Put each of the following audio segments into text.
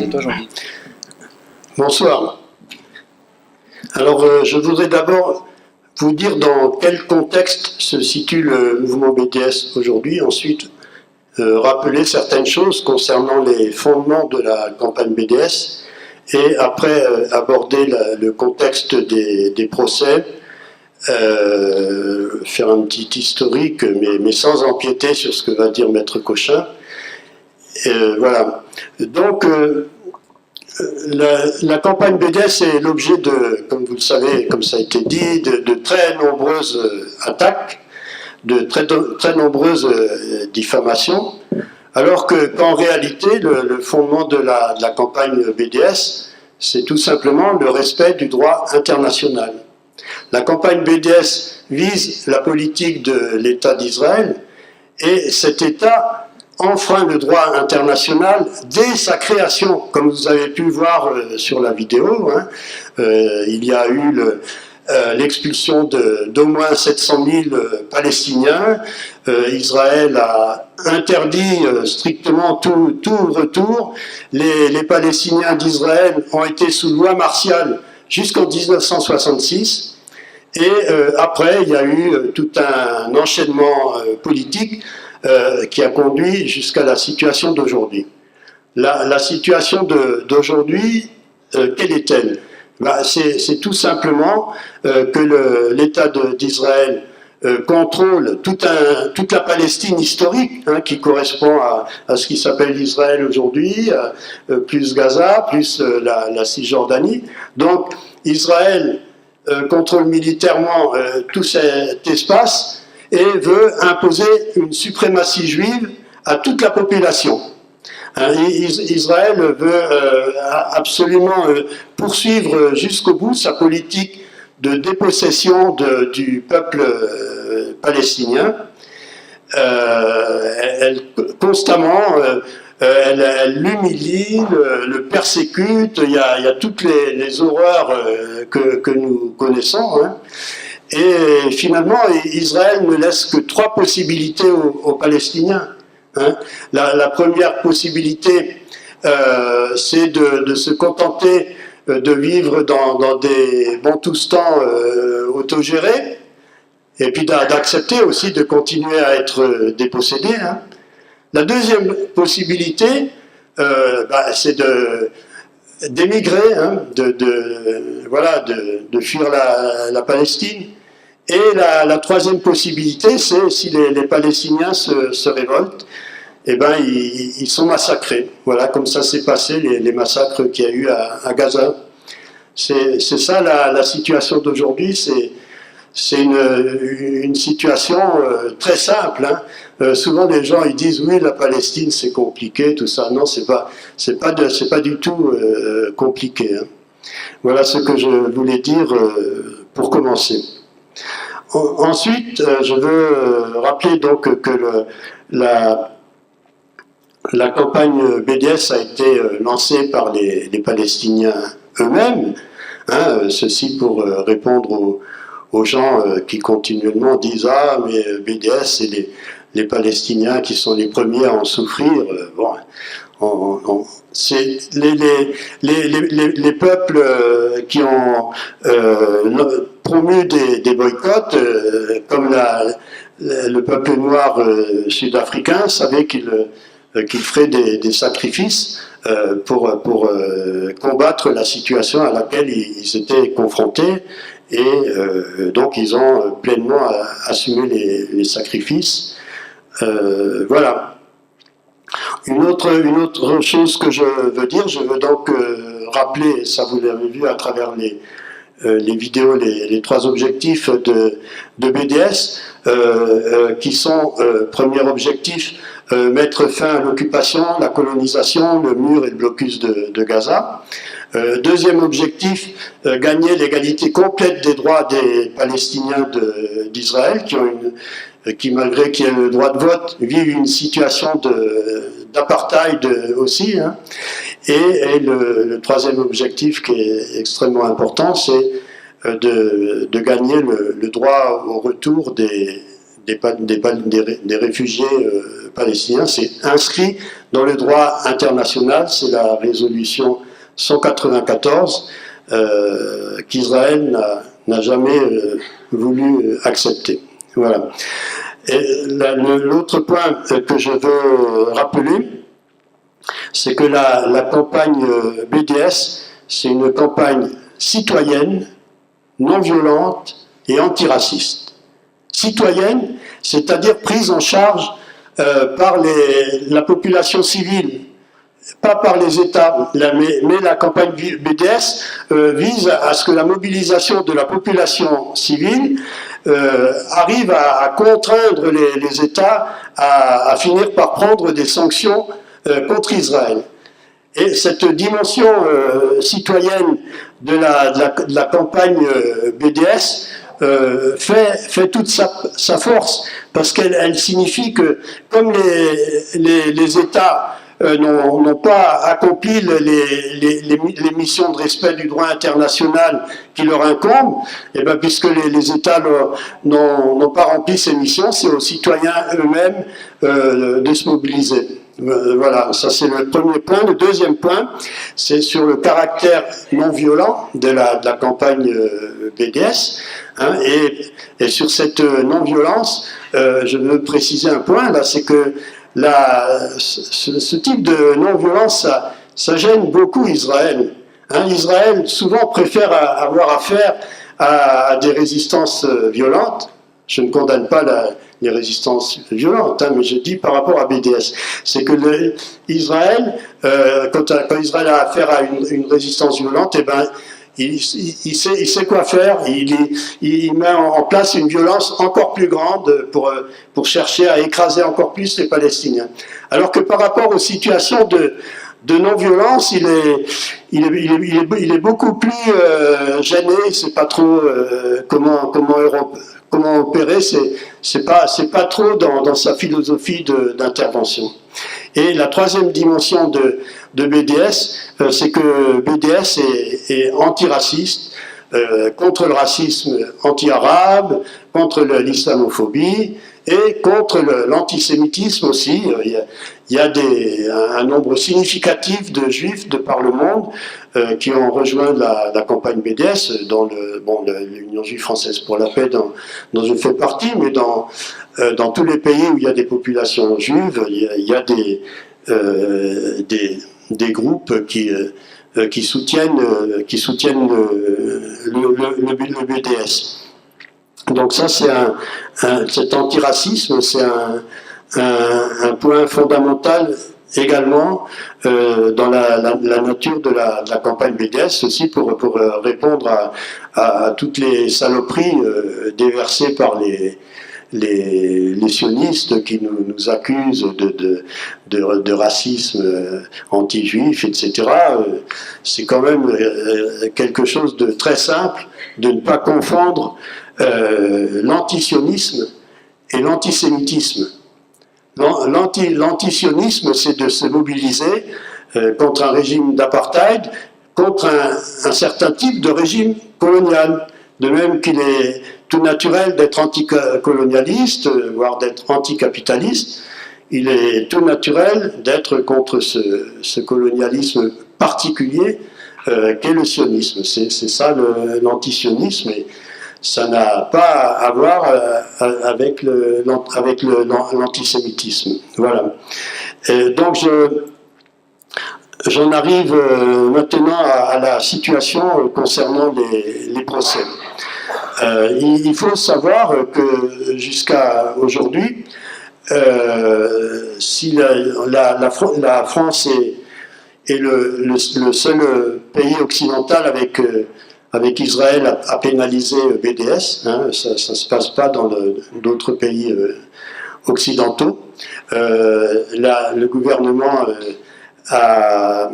est aujourd'hui. Bonsoir. Alors, je voudrais d'abord vous dire dans quel contexte se situe le mouvement BDS aujourd'hui, ensuite rappeler certaines choses concernant les fondements de la campagne BDS, et après aborder le contexte des procès, faire un petit historique, mais sans empiéter sur ce que va dire Maître Cochin. Voilà. Donc, la campagne BDS est l'objet de, comme vous le savez, comme ça a été dit, de très nombreuses attaques, de très nombreuses diffamations, alors qu'en réalité, le fondement de la campagne BDS, c'est tout simplement le respect du droit international. La campagne BDS vise la politique de l'État d'Israël, et cet État enfreint le droit international dès sa création, comme vous avez pu voir sur la vidéo. Il y a eu l'expulsion d'au moins 700 000 Palestiniens. Israël a interdit strictement tout retour. Les Palestiniens d'Israël ont été sous loi martiale jusqu'en 1966. Et après, il y a eu tout un enchaînement politique qui a conduit jusqu'à la situation d'aujourd'hui. La situation d'aujourd'hui, quelle est-elle? C'est tout simplement que l'État d'Israël contrôle toute la Palestine historique, qui correspond à ce qui s'appelle Israël aujourd'hui, plus Gaza, plus la Cisjordanie. Donc Israël contrôle militairement tout cet espace et veut imposer une suprématie juive à toute la population. Israël veut absolument poursuivre jusqu'au bout sa politique de dépossession du peuple palestinien. Constamment, elle l'humilie, le persécute, il y a toutes les horreurs que nous connaissons. Et finalement, Israël ne laisse que 3 possibilités aux Palestiniens. La première possibilité, c'est de se contenter de vivre dans des bantoustans autogérés, et puis d'accepter aussi de continuer à être dépossédés. La deuxième possibilité, c'est d'émigrer, de fuir la Palestine. Et la troisième possibilité, c'est si les Palestiniens se révoltent, ils sont massacrés. Voilà, comme ça s'est passé les massacres qu'il y a eu à Gaza. C'est ça la situation d'aujourd'hui. C'est une situation très simple. Souvent les gens ils disent oui, la Palestine c'est compliqué, tout ça. Non, c'est pas du tout compliqué. Voilà ce que je voulais dire pour commencer. Ensuite, je veux rappeler donc que la campagne BDS a été lancée par les Palestiniens eux-mêmes, ceci pour répondre aux gens qui continuellement disent « Ah, mais BDS, c'est les Palestiniens qui sont les premiers à en souffrir. » C'est les peuples qui ont promu des boycotts, comme le peuple noir sud-africain savait qu'il ferait des sacrifices pour combattre la situation à laquelle ils étaient confrontés, et donc ils ont pleinement assumé les sacrifices. Voilà. Une autre chose que je veux dire, je veux donc rappeler, ça vous l'avez vu à travers les vidéos, les 3 objectifs de BDS, qui sont, premier objectif, mettre fin à l'occupation, la colonisation, le mur et le blocus de Gaza. Deuxième objectif, gagner l'égalité complète des droits des Palestiniens d'Israël, qui malgré qu'il y ait le droit de vote, vivent une situation d'apartheid aussi. Et le troisième objectif qui est extrêmement important, c'est de gagner le droit au retour des des réfugiés palestiniens. C'est inscrit dans le droit international, c'est la résolution 194 qu'Israël n'a jamais voulu accepter. Voilà. L'autre point que je veux rappeler, c'est que la campagne BDS, c'est une campagne citoyenne, non violente et antiraciste. Citoyenne, c'est-à-dire prise en charge par la population civile, pas par les États, mais la campagne BDS vise à ce que la mobilisation de la population civile arrive à contraindre les États à finir par prendre des sanctions contre Israël. Et cette dimension citoyenne de la campagne BDS fait toute sa force, parce qu'elle signifie que, comme les États n'ont pas accompli les missions de respect du droit international qui leur incombent, et bien, puisque les États n'ont pas rempli ces missions, c'est aux citoyens eux-mêmes de se mobiliser. Voilà, ça c'est le premier point. Le deuxième point, c'est sur le caractère non violent de la campagne BDS. Hein, et sur cette non-violence, je veux préciser un point, là, c'est que ce type de non-violence, ça gêne beaucoup Israël. Hein, Israël souvent préfère avoir affaire à des résistances violentes. Je ne condamne pas les résistances violentes, hein, mais je dis par rapport à BDS. C'est que Israël, quand Israël a affaire à une résistance violente, eh ben, il sait quoi faire, il met en place une violence encore plus grande pour chercher à écraser encore plus les Palestiniens. Alors que par rapport aux situations de non-violence, il est beaucoup plus gêné, il ne sait pas trop comment opérer, c'est pas trop dans sa philosophie d'intervention. Et la troisième dimension de BDS, c'est que BDS est antiraciste, contre le racisme anti-arabe, contre l'islamophobie et contre l'antisémitisme aussi. Il y a un nombre significatif de juifs de par le monde qui ont rejoint la campagne BDS, dont l'Union juive française pour la paix dont je fais partie, mais dans tous les pays où il y a des populations juives, il y a des groupes qui soutiennent le BDS. Donc ça, cet antiracisme, c'est un point fondamental également dans la nature de la campagne BDS, aussi pour répondre à toutes les saloperies déversées par les sionistes qui nous accusent de racisme anti-juif, etc. C'est quand même quelque chose de très simple de ne pas confondre l'antisionisme et l'antisémitisme. L'antisionisme, c'est de se mobiliser contre un régime d'apartheid, contre un certain type de régime colonial, de même qu'il est tout naturel d'être anticolonialiste, voire d'être anticapitaliste. Il est tout naturel d'être contre ce colonialisme particulier qu'est le sionisme. C'est ça l'antisionisme, et ça n'a pas à voir avec l'antisémitisme. Voilà. Et donc j'en arrive maintenant à la situation concernant les procès. Il faut savoir que jusqu'à aujourd'hui, si la France est le seul pays occidental avec Israël à pénaliser BDS, hein, ça ne se passe pas dans d'autres pays occidentaux. Le gouvernement a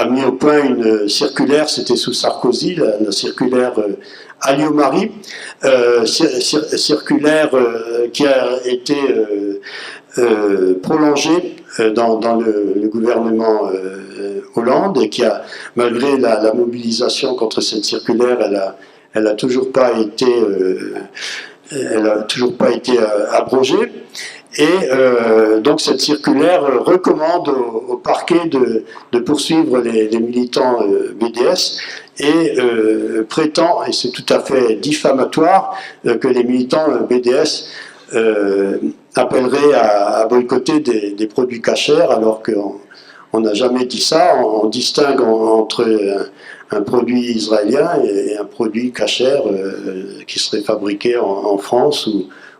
mis au point une circulaire, c'était sous Sarkozy, la circulaire Alliot-Marie, circulaire qui a été prolongée dans le gouvernement Hollande, et qui a, malgré la mobilisation contre cette circulaire, elle a toujours pas été elle n'a toujours pas été abrogée. Et donc cette circulaire recommande au parquet de poursuivre les militants BDS et prétend, et c'est tout à fait diffamatoire, que les militants BDS appelleraient à boycotter des produits cachers, alors qu'on n'a jamais dit ça. On distingue entre un produit israélien et un produit kasher qui serait fabriqué en France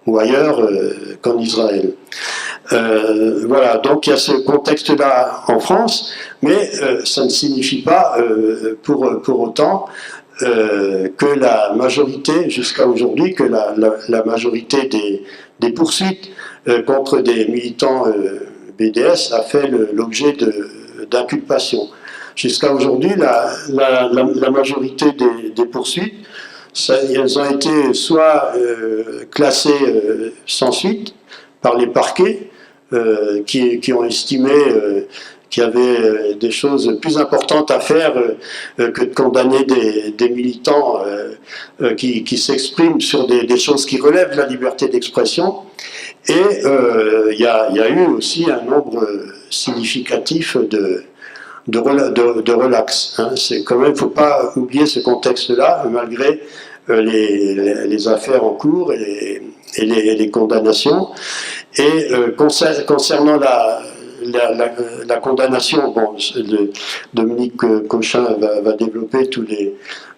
ou ailleurs qu'en Israël. Voilà, donc il y a ce contexte-là en France, mais ça ne signifie pas pour autant que la majorité, jusqu'à aujourd'hui, que la majorité des poursuites contre des militants BDS a fait l'objet d'inculpation. Jusqu'à aujourd'hui, la majorité des poursuites, elles ont été soit classées sans suite par les parquets qui ont estimé qu'il y avait des choses plus importantes à faire que de condamner des militants qui s'expriment sur des choses qui relèvent de la liberté d'expression. Et il y a eu aussi un nombre significatif de relax. Hein. C'est quand même, il ne faut pas oublier ce contexte-là, malgré les affaires en cours et les condamnations. Et concernant la condamnation, bon, Dominique Cochin va développer tous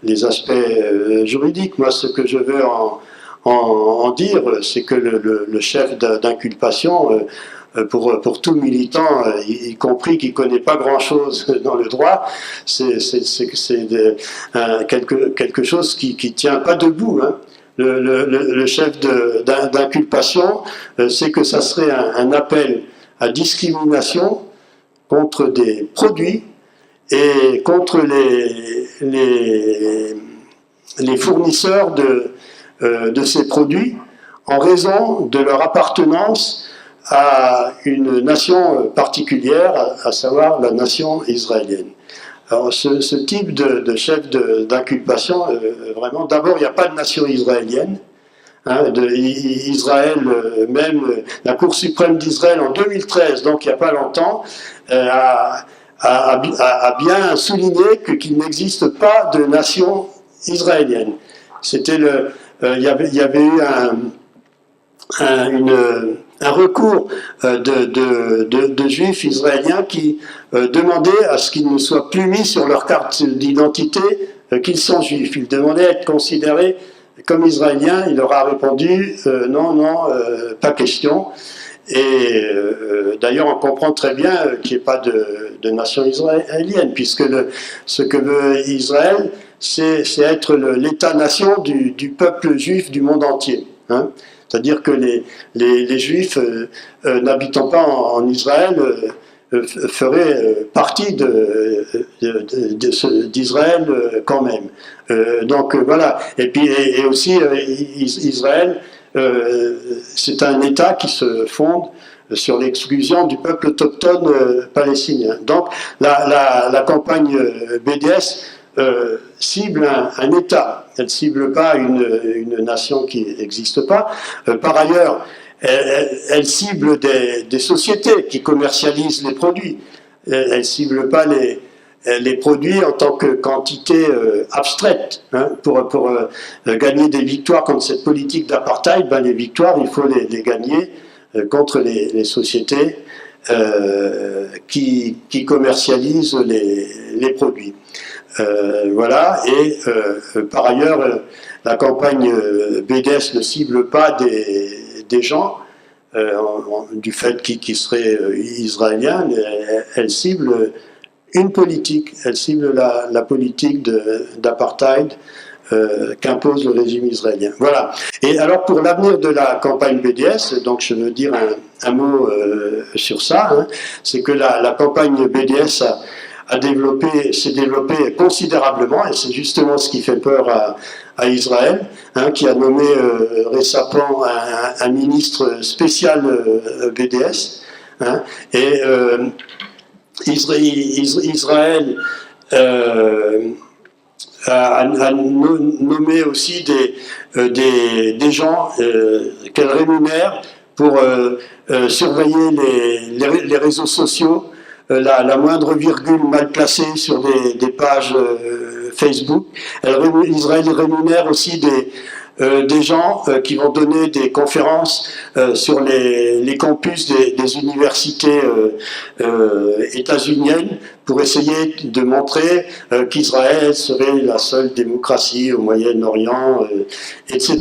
les aspects juridiques. Moi, ce que je veux en dire, c'est que le chef d'inculpation, pour tout militant, y compris qui ne connaît pas grand-chose dans le droit, c'est quelque chose qui ne tient pas debout. Hein. Le chef d'inculpation, c'est que ça serait un appel à discrimination contre des produits et contre les fournisseurs de ces produits en raison de leur appartenance à une nation particulière, à savoir la nation israélienne. Alors ce type de chef d'inculpation, vraiment, d'abord il n'y a pas de nation israélienne. Hein, Israël, même la Cour suprême d'Israël en 2013, donc il n'y a pas longtemps, a bien souligné qu'il n'existe pas de nation israélienne. C'était il y avait eu un recours de juifs israéliens qui demandaient à ce qu'ils ne soient plus mis sur leur carte d'identité qu'ils sont juifs. Ils demandaient à être considérés comme israéliens. Il leur a répondu non, pas question. Et d'ailleurs, on comprend très bien qu'il n'y ait pas de nation israélienne, puisque ce que veut Israël, c'est être l'État-nation du peuple juif du monde entier. Hein. C'est-à-dire que les Juifs n'habitant pas en Israël feraient partie d'Israël quand même. Donc voilà. Et puis et aussi Israël, c'est un État qui se fonde sur l'exclusion du peuple autochtone palestinien. Donc la campagne BDS cible un État, elle ne cible pas une nation qui n'existe pas. Par ailleurs, elle cible des sociétés qui commercialisent les produits. Elle ne cible pas les produits en tant que quantité abstraite. Hein, pour gagner des victoires contre cette politique d'apartheid, les victoires, il faut les gagner contre les sociétés qui commercialisent les produits. Voilà, et par ailleurs, la campagne BDS ne cible pas des gens du fait qu'ils seraient israéliens, mais elle cible une politique, elle cible la politique d'apartheid qu'impose le régime israélien. Voilà. Et alors pour l'avenir de la campagne BDS, donc je veux dire un mot sur ça, hein, c'est que la campagne BDS s'est développée considérablement, et c'est justement ce qui fait peur à Israël, hein, qui a nommé récemment un ministre spécial BDS. Hein, et Israël nommer aussi des gens qu'elle rémunère pour surveiller les réseaux sociaux, la moindre virgule mal placée sur des pages Facebook. Israël rémunère aussi des gens qui vont donner des conférences sur les campus des universités états-uniennes pour essayer de montrer qu'Israël serait la seule démocratie au Moyen-Orient, etc.